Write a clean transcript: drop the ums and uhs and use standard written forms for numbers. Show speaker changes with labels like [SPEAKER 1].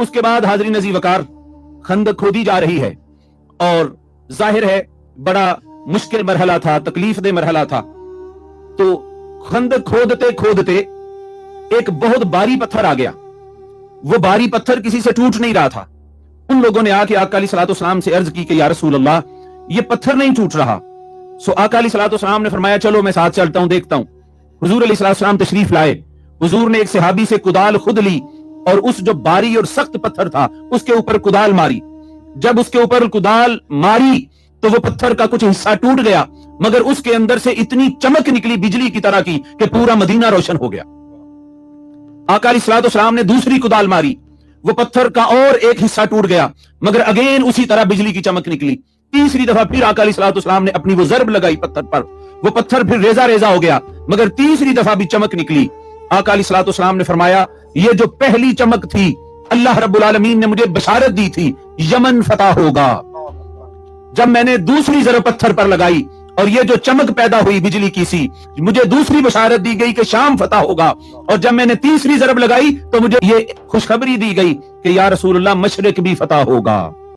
[SPEAKER 1] اس کے بعد حاضرین عزیز وقار خندق کھودی جا رہی ہے اور ظاہر ہے بڑا مشکل مرحلہ تھا، تکلیف دہ مرحلہ تھا. تو خندق کھودتے کھودتے ایک بہت باری پتھر آ گیا. وہ باری پتھر کسی سے ٹوٹ نہیں رہا تھا. ان لوگوں نے آ کے آقا علیہ الصلوۃ والسلام سے عرض کی کہ یا رسول اللہ یہ پتھر نہیں ٹوٹ رہا. سو آقا علیہ الصلوۃ والسلام نے فرمایا چلو میں ساتھ چلتا ہوں، دیکھتا ہوں. حضور علیہ الصلوۃ والسلام تشریف لائے. حضور نے ایک صحابی سے کدال خود لی اور اس جو باری اور سخت پتھر تھا اس کے اوپر کدال ماری. جب اس کے اوپر کدال ماری تو وہ پتھر کا کچھ حصہ ٹوٹ گیا، مگر اس کے اندر سے اتنی چمک نکلی بجلی کی طرح کی کہ پورا مدینہ روشن ہو گیا. آقا علیہ الصلوۃ والسلام نے دوسری کدال ماری، وہ پتھر کا اور ایک حصہ ٹوٹ گیا، مگر اگین اسی طرح بجلی کی چمک نکلی. تیسری دفعہ پھر آقا علیہ الصلوۃ والسلام نے اپنی وہ ضرب لگائی پتھر پر، وہ پتھر پھر ریزہ ریزہ ہو گیا، مگر تیسری دفعہ بھی چمک نکلی. آقا علیہ الصلوۃ والسلام نے فرمایا یہ جو پہلی چمک تھی اللہ رب العالمین نے مجھے بشارت دی تھی یمن فتح ہوگا. جب میں نے دوسری ضرب پتھر پر لگائی اور یہ جو چمک پیدا ہوئی بجلی کی سی، مجھے دوسری بشارت دی گئی کہ شام فتح ہوگا. اور جب میں نے تیسری ضرب لگائی تو مجھے یہ خوشخبری دی گئی کہ یا رسول اللہ مشرق بھی فتح ہوگا.